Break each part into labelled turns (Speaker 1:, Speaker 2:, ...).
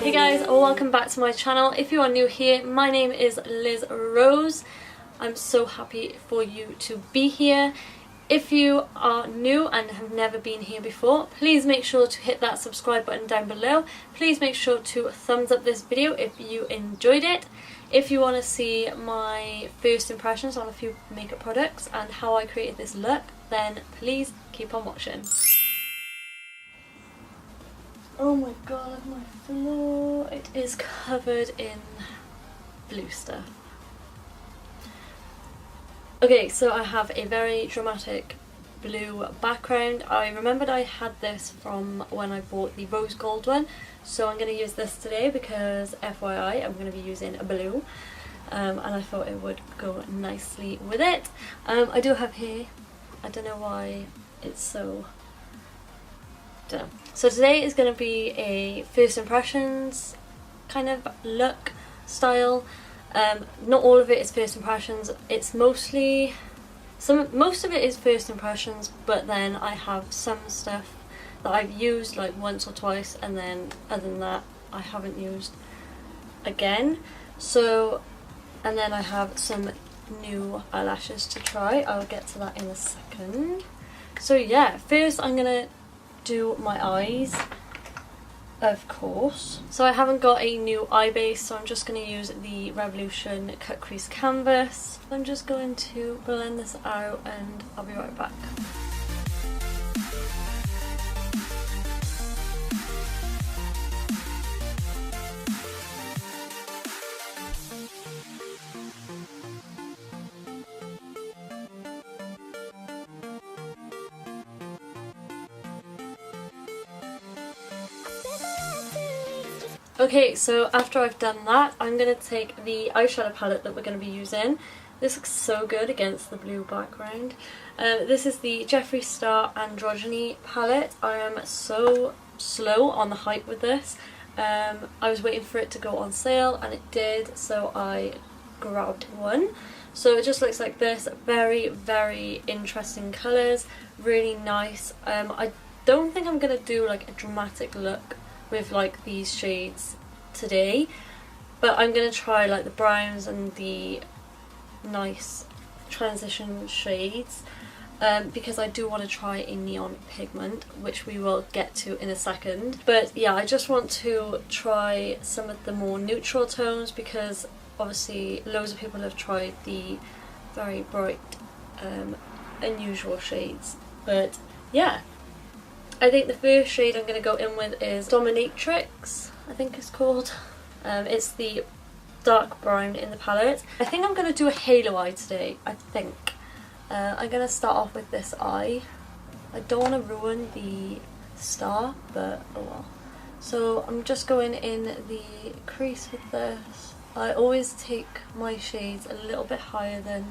Speaker 1: Hey guys, welcome back to my channel. If you are new here, my name is Liz Rose. I'm so happy for you to be here. If you are new and have never been here before, please make sure to hit that subscribe button down below. Please make sure to thumbs up this video if you enjoyed it. If you want to see my first impressions on a few makeup products and how I created this look, then please keep on watching. Oh my god, my floor, it is covered in blue stuff. Okay, so I have a very dramatic blue background. I remembered I had this from when I bought the rose gold one, so I'm going to use this today because FYI I'm going to be using a blue, and I thought it would go nicely with it. I do have hair, I don't know why it's so... don't know. So today is going to be a first impressions kind of look style. Not all of it is first impressions. It's mostly most of it is first impressions, but then I have some stuff that I've used like once or twice, and then other than that I haven't used again. So, and then I have some new eyelashes to try. I'll get to that in a second. So yeah, first I'm gonna do my eyes, of course. So I haven't got a new eye base, so I'm just going to use the Revolution Cut Crease Canvas. I'm just going to blend this out and I'll be right back. Okay, so after I've done that, I'm going to take the eyeshadow palette that we're going to be using. This looks so good against the blue background. This is the Jeffree Star Androgyny palette. I am so slow on the hype with this. I was waiting for it to go on sale and it did, so I grabbed one. So it just looks like this. Very, very interesting colours. Really nice. I don't think I'm going to do like a dramatic look with like these shades today, but I'm gonna try like the browns and the nice transition shades, because I do want to try a neon pigment, which we will get to in a second. But yeah, I just want to try some of the more neutral tones because obviously loads of people have tried the very bright unusual shades. But yeah, I think the first shade I'm going to go in with is Dominatrix, I think it's called. It's the dark brown in the palette. I think I'm going to do a halo eye today, I think. I'm going to start off with this eye. I don't want to ruin the star, but oh well. So I'm just going in the crease with this. I always take my shades a little bit higher than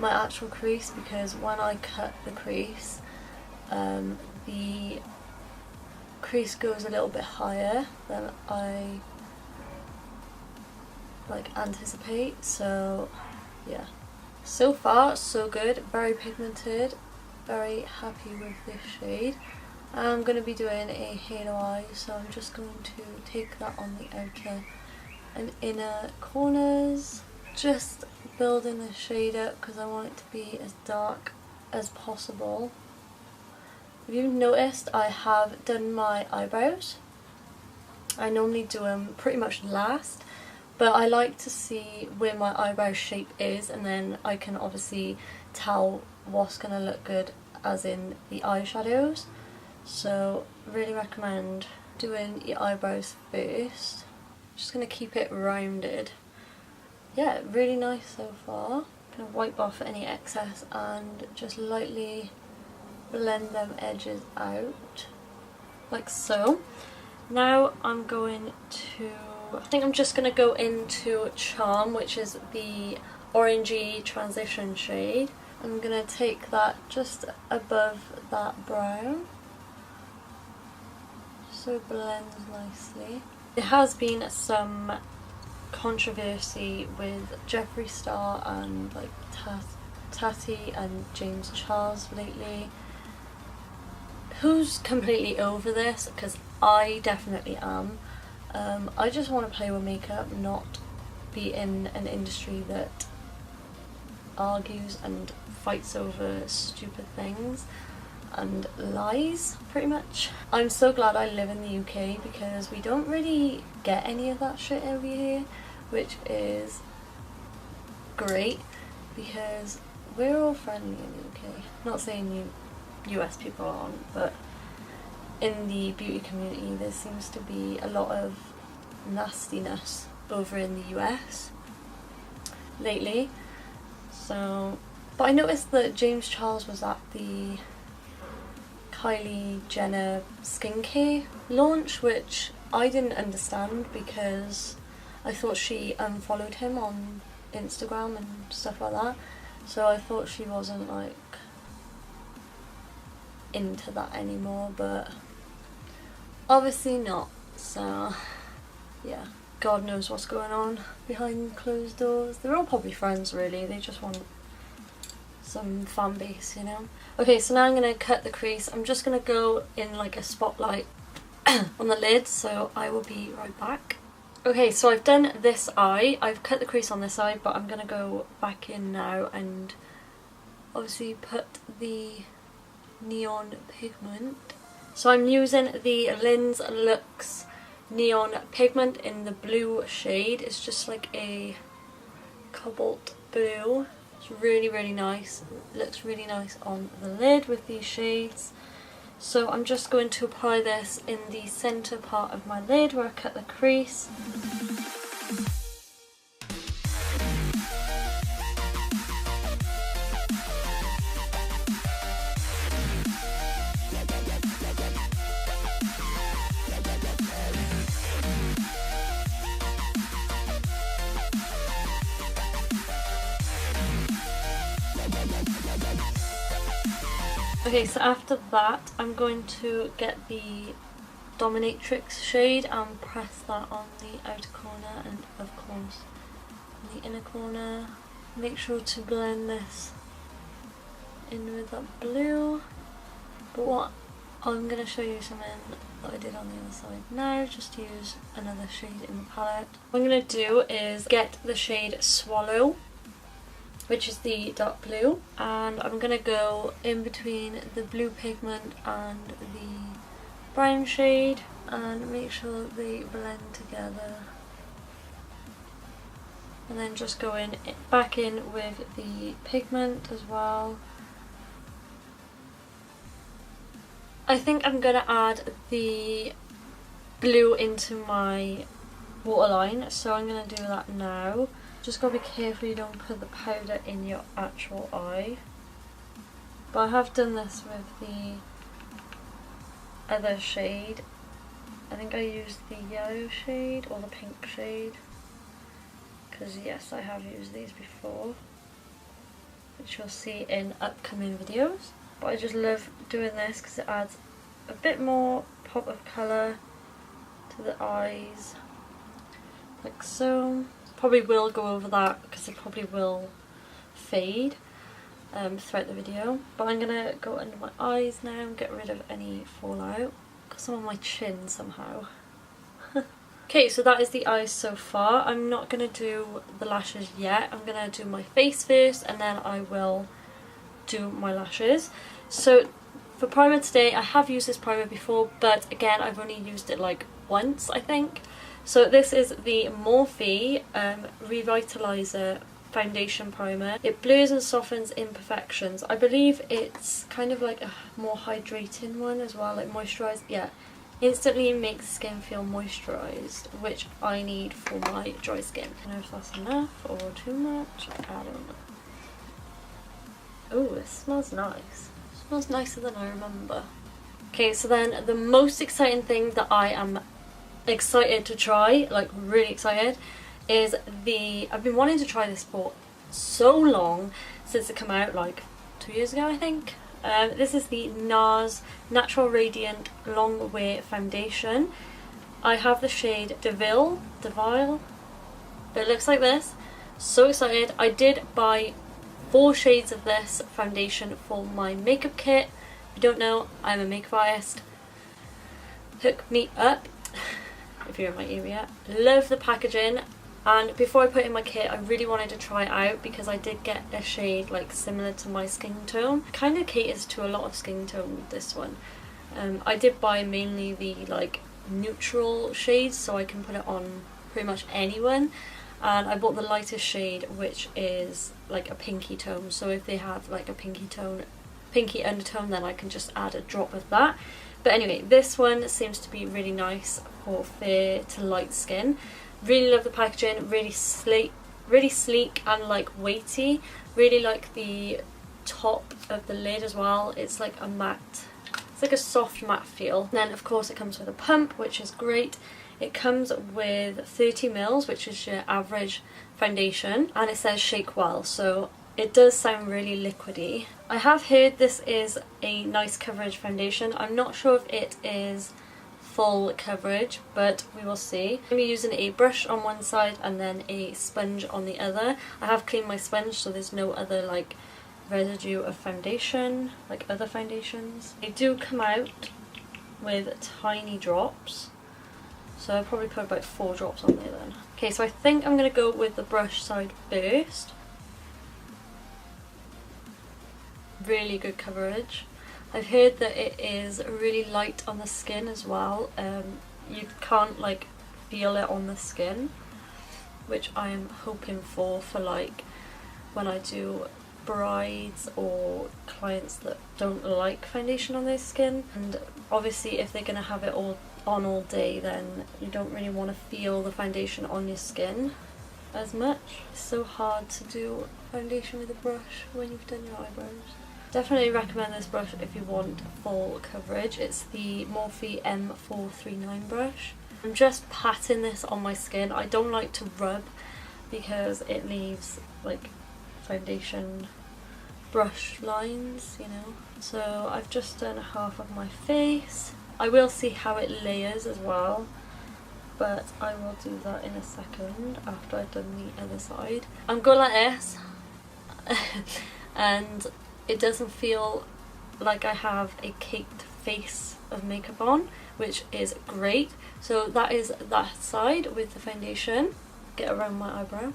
Speaker 1: my actual crease because when I cut the crease, the crease goes a little bit higher than I like anticipate. So yeah, so far so good. Very pigmented, very happy with this shade. I'm going to be doing a halo eye, so I'm just going to take that on the outer and inner corners, just building the shade up because I want it to be as dark as possible. If you've noticed, I have done my eyebrows. I normally do them pretty much last, but I like to see where my eyebrow shape is, and then I can obviously tell what's going to look good as in the eyeshadows. So really recommend doing your eyebrows first. Just going to keep it rounded. Yeah, really nice so far. Going to wipe off any excess and just lightly blend them edges out, like so. Now I'm going to, I think I'm just going to go into Charm, which is the orangey transition shade. I'm going to take that just above that brown, so it blends nicely. There has been some controversy with Jeffree Star and like Tati and James Charles lately. Who's completely over this? Because I definitely am. I just want to play with makeup, not be in an industry that argues and fights over stupid things and lies, pretty much. I'm so glad I live in the UK because we don't really get any of that shit over here, which is great because we're all friendly in the UK. Not saying US people aren't, but in the beauty community there seems to be a lot of nastiness over in the US lately. So, but I noticed that James Charles was at the Kylie Jenner skincare launch, which I didn't understand because I thought she unfollowed him on Instagram and stuff like that. So I thought she wasn't like into that anymore, but obviously not. So yeah, God knows what's going on behind closed doors. They're all probably friends really, they just want some fan base, you know. Okay, so now I'm going to cut the crease. I'm just going to go in like a spotlight on the lid, so I will be right back. Okay, so I've done this eye. I've cut the crease on this eye, but I'm going to go back in now and obviously put the neon pigment. So I'm using the Lynn's Lux neon pigment in the blue shade. It's just like a cobalt blue. It's really, really nice. It looks really nice on the lid with these shades. So I'm just going to apply this in the centre part of my lid where I cut the crease. Okay, so after that I'm going to get the Dominatrix shade and press that on the outer corner and of course the inner corner. Make sure to blend this in with that blue. But what I'm going to show you something that I did on the other side now, just use another shade in the palette. What I'm going to do is get the shade Swallow, which is the dark blue, and I'm going to go in between the blue pigment and the brown shade and make sure they blend together, and then just go in back in with the pigment as well. I think I'm going to add the blue into my waterline, so I'm going to do that now. Just gotta be careful you don't put the powder in your actual eye. But I have done this with the other shade. I think I used the yellow shade or the pink shade. Because yes, I have used these before, which you'll see in upcoming videos. But I just love doing this because it adds a bit more pop of colour to the eyes. Like so. Probably will go over that because it probably will fade throughout the video, but I'm gonna go under my eyes now and get rid of any fallout. Got some on my chin somehow. Okay, so that is the eyes so far. I'm not gonna do the lashes yet. I'm gonna do my face first and then I will do my lashes. So for primer today, I have used this primer before, but again I've only used it like once I think. So this is the Morphe Revitalizer Foundation Primer. It blurs and softens imperfections. I believe it's kind of like a more hydrating one as well, like moisturised. Yeah, instantly makes skin feel moisturised, which I need for my dry skin. I don't know if that's enough or too much. I don't know. Oh, it smells nice. It smells nicer than I remember. Okay, so then the most exciting thing that I am excited to try, like really excited, is I've been wanting to try this for so long, since it came out like 2 years ago I think. This is the NARS Natural Radiant Long Wear Foundation. I have the shade Deville, but it looks like this. So excited. I did buy 4 shades of this foundation for my makeup kit. If you don't know, I'm a makeup artist. Hook me up. if you're in my area. Love the packaging, and before I put it in my kit I really wanted to try it out because I did get a shade like similar to my skin tone. Kind of caters to a lot of skin tone with this one. I did buy mainly the like neutral shades so I can put it on pretty much anyone, and I bought the lightest shade, which is like a pinky tone, so if they have like a pinky undertone, then I can just add a drop of that. But anyway, this one seems to be really nice for fair to light skin. Really love the packaging, really sleek and like weighty. Really like the top of the lid as well. It's like a matte, it's like a soft matte feel. Then of course it comes with a pump, which is great. It comes with 30 mils, which is your average foundation, and it says shake well, so it does sound really liquidy. I have heard this is a nice coverage foundation. I'm not sure if it is full coverage, but we will see. I'm using a brush on one side and then a sponge on the other. I have cleaned my sponge so there's no other like residue of foundation like other foundations. They do come out with tiny drops, so I'll probably put about 4 drops on there then. Okay, so I think I'm going to go with the brush side first. Really good coverage. I've heard that it is really light on the skin as well. You can't like feel it on the skin, which I'm hoping for like when I do brides or clients that don't like foundation on their skin. And obviously if they're going to have it all on all day, then you don't really want to feel the foundation on your skin as much. It's so hard to do foundation with a brush when you've done your eyebrows. Definitely recommend this brush if you want full coverage. It's the Morphe M439 brush. I'm just patting this on my skin. I don't like to rub because it leaves like foundation brush lines, you know. So I've just done half of my face. I will see how it layers as well, but I will do that in a second after I've done the other side. I'm going like this and it doesn't feel like I have a caked face of makeup on, which is great. So that is that side with the foundation. Get around my eyebrow.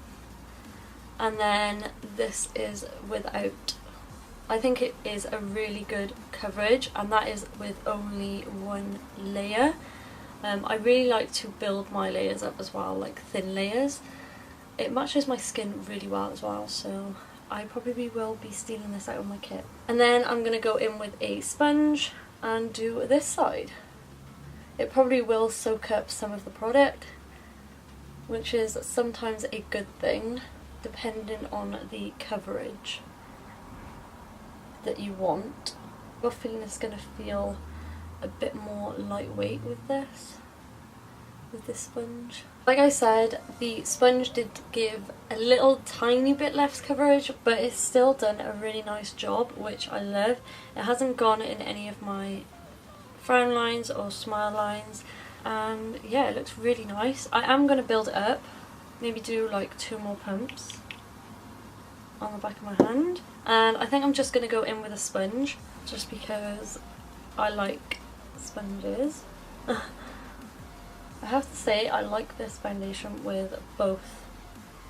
Speaker 1: And then this is without. I think it is a really good coverage, and that is with only one layer. I really like to build my layers up as well, like thin layers. It matches my skin really well as well, so I probably will be stealing this out of my kit. And then I'm going to go in with a sponge and do this side. It probably will soak up some of the product, which is sometimes a good thing, depending on the coverage that you want. I'm feeling it's going to feel a bit more lightweight with this sponge. Like I said, the sponge did give a little tiny bit less coverage, but it's still done a really nice job, which I love. It hasn't gone in any of my frown lines or smile lines, and yeah, it looks really nice. I am going to build it up, maybe do like 2 more pumps on the back of my hand, and I think I'm just going to go in with a sponge just because I like sponges. I have to say I like this foundation with both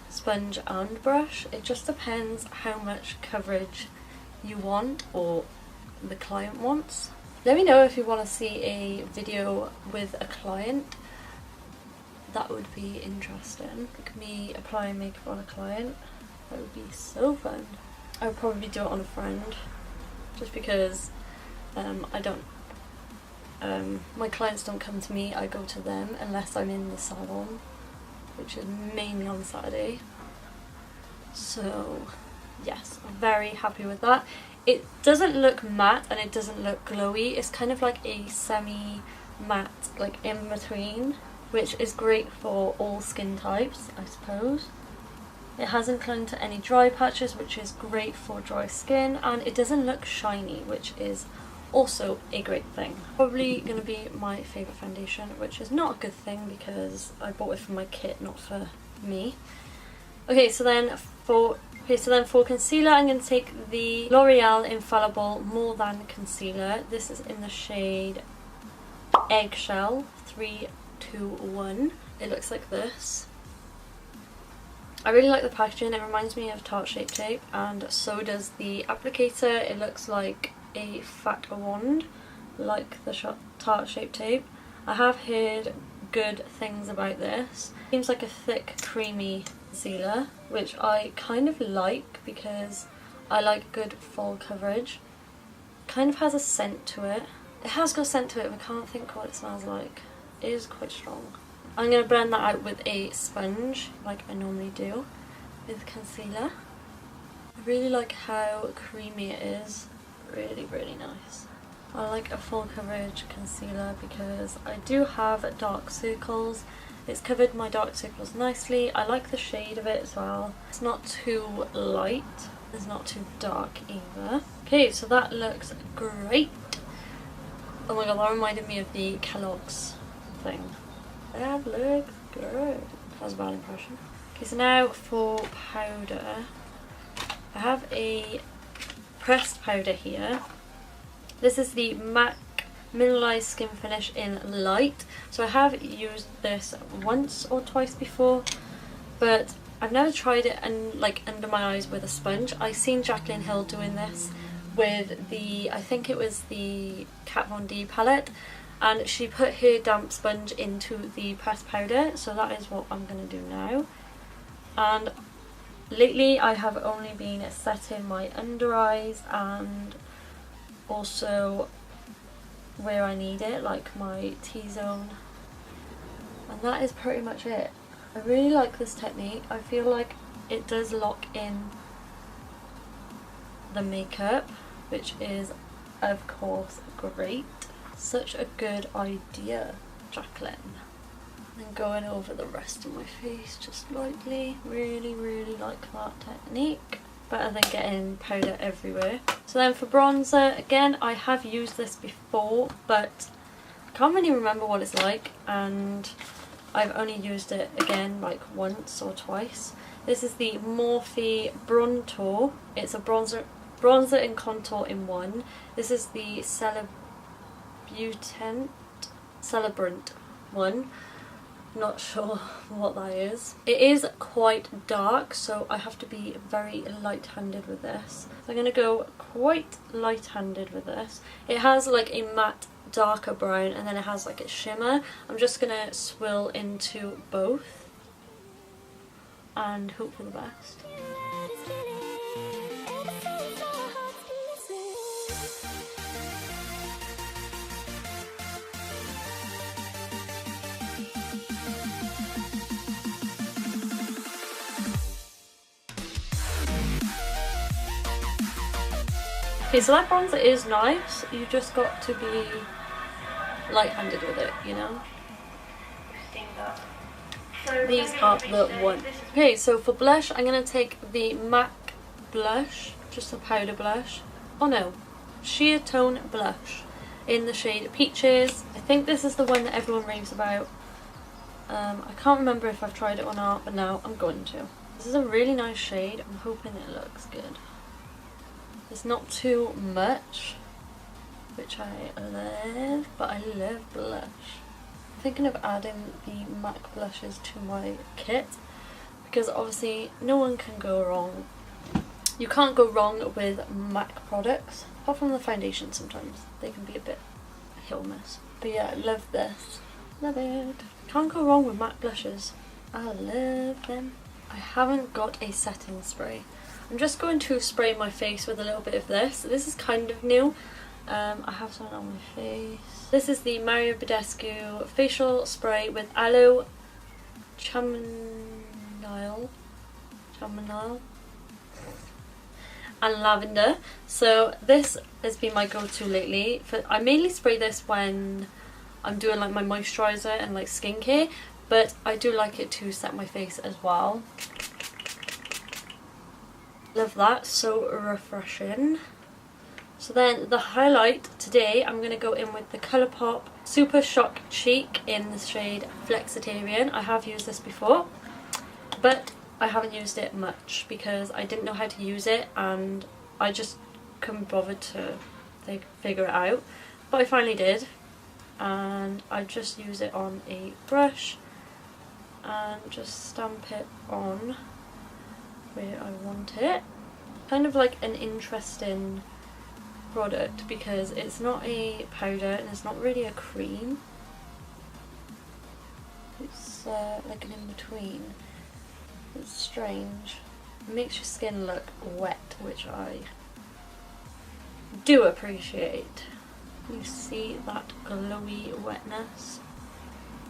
Speaker 1: sponge and brush. It just depends how much coverage you want or the client wants. Let me know if you want to see a video with a client. That would be interesting. Like me applying makeup on a client. That would be so fun. I would probably do it on a friend, just because my clients don't come to me, I go to them unless I'm in the salon, which is mainly on Saturday. So yes, I'm very happy with that. It doesn't look matte and it doesn't look glowy. It's kind of like a semi-matte, like in between, which is great for all skin types, I suppose. It hasn't clung to any dry patches, which is great for dry skin, and it doesn't look shiny, which is also a great thing. Probably going to be my favourite foundation, which is not a good thing because I bought it for my kit, not for me. Okay, so then for concealer, I'm going to take the L'Oreal Infallible More Than Concealer. This is in the shade Eggshell 221. It looks like this. I really like the packaging. It reminds me of Tarte Shape Tape, and so does the applicator. It looks like a fat wand, like the Tarte Shape Tape. I have heard good things about this. Seems like a thick, creamy concealer, which I kind of like because I like good full coverage. Kind of has a scent to it. It has got a scent to it, but I can't think what it smells like. It is quite strong. I'm going to blend that out with a sponge, like I normally do with concealer. I really like how creamy it is. Really, really nice. I like a full coverage concealer because I do have dark circles. It's covered my dark circles nicely. I like the shade of it as well. It's not too light. It's not too dark either. Okay, so that looks great. Oh my god, that reminded me of the Kellogg's thing. That looks good. That was a bad impression. Okay, so now for powder. I have a pressed powder here. This is the MAC Mineralized Skin Finish in Light. So I have used this once or twice before, but I've never tried it like under my eyes with a sponge. I seen Jaclyn Hill doing this with the, I think it was the Kat Von D palette, and she put her damp sponge into the pressed powder, so that is what I'm going to do now. And lately I have only been setting my under eyes and also where I need it, like my T-zone, and that is pretty much it. I really like this technique. I feel like it does lock in the makeup, which is of course great. Such a good idea, Jaclyn. And going over the rest of my face just lightly. Really, really like that technique. Better than getting powder everywhere. So then for bronzer, again, I have used this before, but I can't really remember what it's like, and I've only used it again like once or twice. This is the Morphe Bronzer. It's a bronzer and contour in one. This is the Celebrant one. Not sure what that is. It is quite dark, so I have to be very light-handed with this. So I'm going to go quite light-handed with this. It has like a matte darker brown, and then it has like a shimmer. I'm just going to swill into both and hope for the best. Okay, so that bronzer is nice. You just got to be light-handed with it, you know? These are the one. Okay, so for blush, I'm going to take the MAC blush, just a powder blush. Oh no, sheer tone blush in the shade Peaches. I think this is the one that everyone raves about. I can't remember if I've tried it or not, but now I'm going to. This is a really nice shade. I'm hoping it looks good. It's not too much, which I love, but I love blush. I'm thinking of adding the MAC blushes to my kit, because obviously no one can go wrong. You can't go wrong with MAC products, apart from the foundation sometimes. They can be a bit hit or miss. But yeah, I love this. Love it. Can't go wrong with MAC blushes. I love them. I haven't got a setting spray. I'm just going to spray my face with a little bit of this. This is kind of new. I have some on my face. This is the Mario Badescu facial spray with aloe, chamomile, and lavender. So this has been my go-to lately. I mainly spray this when I'm doing like my moisturiser and like skincare, but I do like it to set my face as well. Love that, so refreshing. So then the highlight today, I'm going to go in with the Colourpop Super Shock Cheek in the shade Flexitarian. I have used this before, but I haven't used it much because I didn't know how to use it and I just couldn't bother to figure it out. But I finally did, and I just use it on a brush and just stamp it on where I want it. Kind of like an interesting product because it's not a powder and it's not really a cream. It's like an in-between. It's strange. It makes your skin look wet, which I do appreciate. You see that glowy wetness?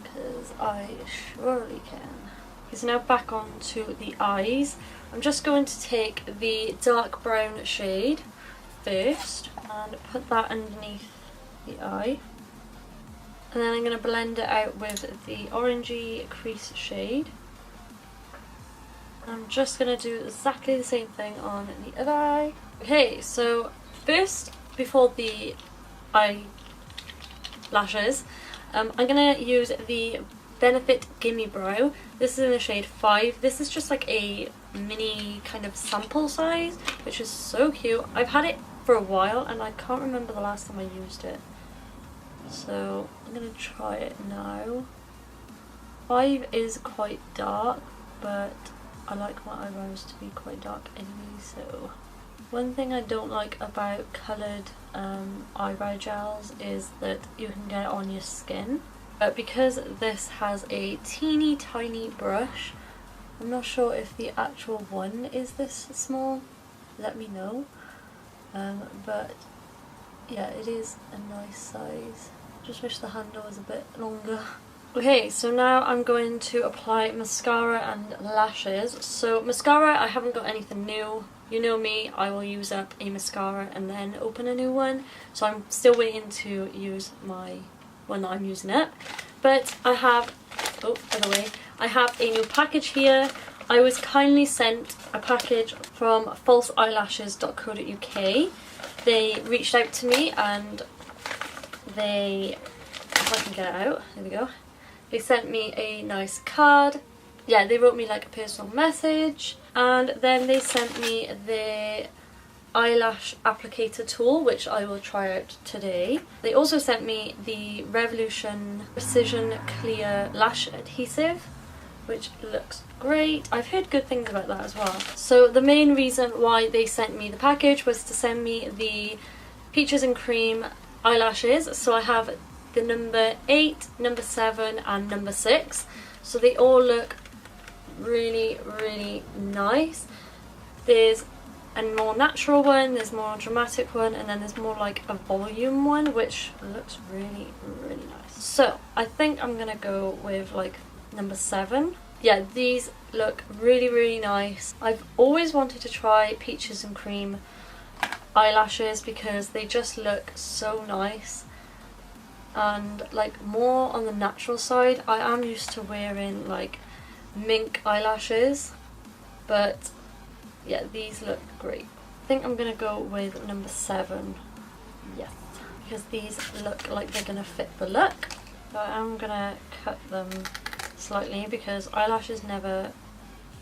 Speaker 1: Because I surely can. Okay, so now back on to the eyes. I'm just going to take the dark brown shade first and put that underneath the eye. And then I'm going to blend it out with the orangey crease shade. I'm just going to do exactly the same thing on the other eye. Okay, so first, before the eyelashes, I'm going to use the Benefit Gimme Brow. This is in the shade 5. This is just like a mini kind of sample size, which is so cute. I've had it for a while and I can't remember the last time I used it. So I'm going to try it now. 5 is quite dark, but I like my eyebrows to be quite dark anyway, so. One thing I don't like about coloured eyebrow gels is that you can get it on your skin. But because this has a teeny tiny brush, I'm not sure if the actual one is this small, let me know. But yeah, it is a nice size. Just wish the handle was a bit longer. Okay, so now I'm going to apply mascara and lashes. So mascara, I haven't got anything new. You know me, I will use up a mascara and then open a new one. So I'm still waiting to use my one that I'm using up. But I have, oh, by the way, I have a new package here. I was kindly sent a package from falseeyelashes.co.uk. They reached out to me and they, if I can get it out, there we go. They sent me a nice card. Yeah, they wrote me like a personal message, and then they sent me the eyelash applicator tool, which I will try out today. They also sent me the Revolution Precision Clear Lash Adhesive, which looks great. I've heard good things about that as well. So the main reason why they sent me the package was to send me the Peaches and Cream eyelashes. So I have the number 8, number 7 and number 6. So they all look really, really nice. There's a more natural one, there's more dramatic one, and then there's more like a volume one, which looks really, really nice. So I think I'm gonna go with like number 7. Yeah, these look really, really nice. I've always wanted to try Peaches and Cream eyelashes because they just look so nice and like more on the natural side. I am used to wearing like mink eyelashes, but yeah, these look great. I think I'm gonna go with number 7, yes, because these look like they're gonna fit the look. But I'm gonna cut them slightly because eyelashes never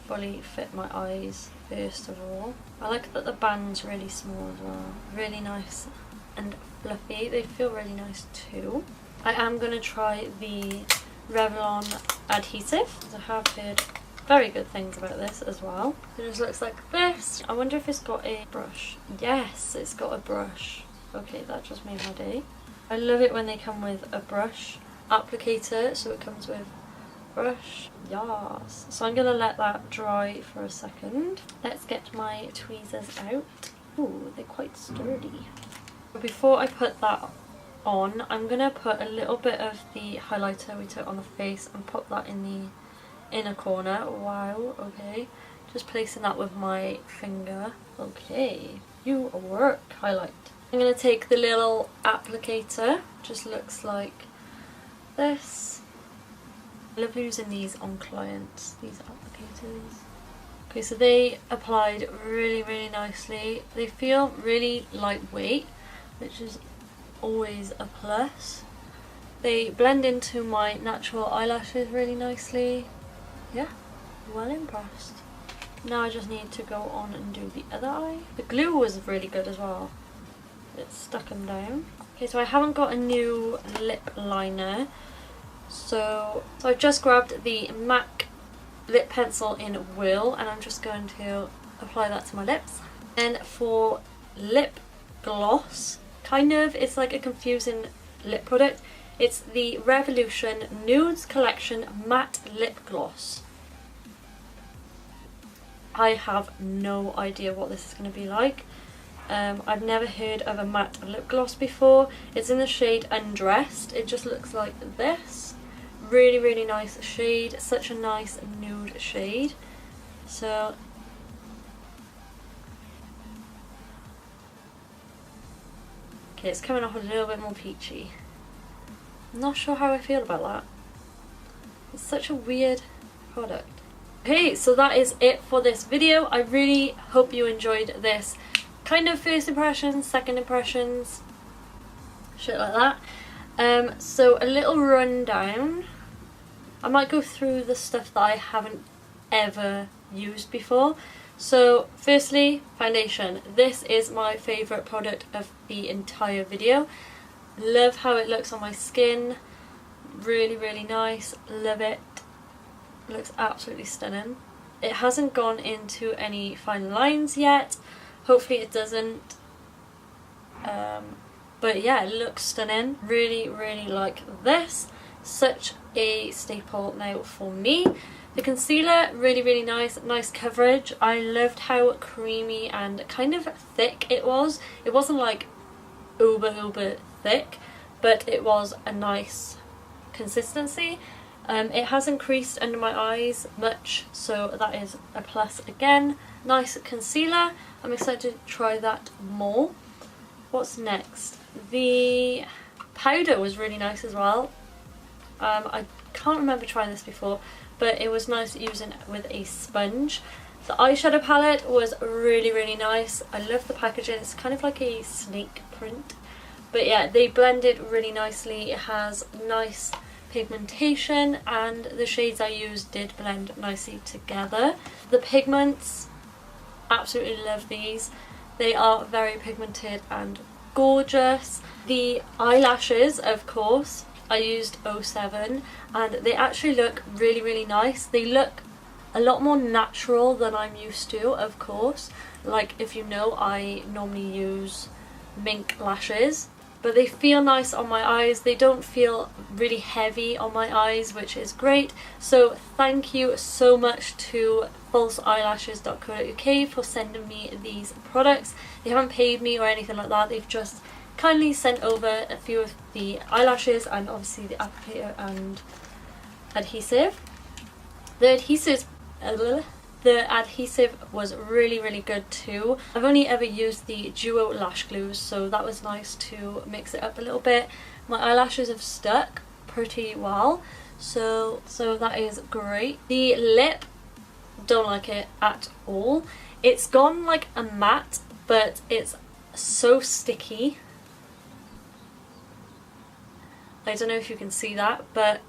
Speaker 1: fully fit my eyes first of all. I like that the band's really small as well. Really nice and fluffy. They feel really nice too. I am going to try the Revlon adhesive. I have heard very good things about this as well. It just looks like this. I wonder if it's got a brush. Yes, it's got a brush. Okay, that just made my day. I love it when they come with a brush applicator, so it comes with brush. Yes. So I'm gonna let that dry for a second. Let's get my tweezers out. Ooh, they're quite sturdy. Before I put that on, I'm gonna put a little bit of the highlighter we took on the face and put that in the inner corner. Wow, okay. Just placing that with my finger. Okay, you work, highlight. I'm gonna take the little applicator. Just looks like this. I love using these on clients, these applicators. Okay, so they applied really, really nicely. They feel really lightweight, which is always a plus. They blend into my natural eyelashes really nicely. Yeah, well impressed. Now I just need to go on and do the other eye. The glue was really good as well. It stuck them down. Okay, so I haven't got a new lip liner. So I've just grabbed the MAC lip pencil in Whirl and I'm just going to apply that to my lips. And for lip gloss, kind of, it's like a confusing lip product. It's the Revolution Nudes Collection Matte Lip Gloss. I have no idea what this is going to be like. I've never heard of a matte lip gloss before. It's in the shade Undressed. It just looks like this. Really, really nice shade. Such a nice nude shade. So okay, it's coming off a little bit more peachy. I'm not sure how I feel about that. It's such a weird product. Okay, so that is it for this video. I really hope you enjoyed this kind of first impressions, second impressions, shit like that. So a little rundown. I might go through the stuff that I haven't ever used before. So firstly, foundation. This is my favourite product of the entire video. Love how it looks on my skin. Really, really nice. Love it. Looks absolutely stunning. It hasn't gone into any fine lines yet. Hopefully it doesn't. But yeah, it looks stunning. Really, really like this. Such a staple now for me. The concealer, really, really nice. Nice coverage. I loved how creamy and kind of thick it was. It wasn't like uber thick, but it was a nice consistency. It hasn't creased under my eyes much, so that is a plus again. Nice concealer. I'm excited to try that more. What's next? The powder was really nice as well. I can't remember trying this before, but it was nice using it with a sponge. The eyeshadow palette was really, really nice. I love the packaging. It's kind of like a snake print. But yeah, they blended really nicely. It has nice pigmentation and the shades I used did blend nicely together. The pigments, absolutely love these. They are very pigmented and gorgeous. The eyelashes, of course, I used 07 and they actually look really, really nice. They look a lot more natural than I'm used to, of course. Like, if you know, I normally use mink lashes, but they feel nice on my eyes. They don't feel really heavy on my eyes, which is great. So thank you so much to falseeyelashes.co.uk for sending me these products. They haven't paid me or anything like that. They've just kindly sent over a few of the eyelashes and obviously the applicator and adhesive. The adhesive was really, really good too. I've only ever used the duo lash glues, so that was nice to mix it up a little bit. My eyelashes have stuck pretty well, so that is great. The lip, don't like it at all. It's gone like a matte, but it's so sticky. I don't know if you can see that, but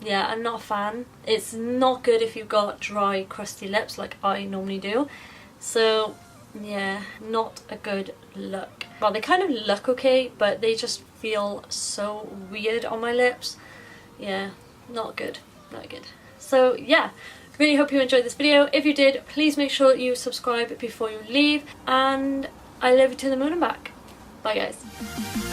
Speaker 1: yeah, I'm not a fan. It's not good if you've got dry, crusty lips like I normally do. So yeah, not a good look. Well, they kind of look okay, but they just feel so weird on my lips. Yeah, not good, not good. So yeah, really hope you enjoyed this video. If you did, please make sure you subscribe before you leave, and I love you to the moon and back. Bye guys.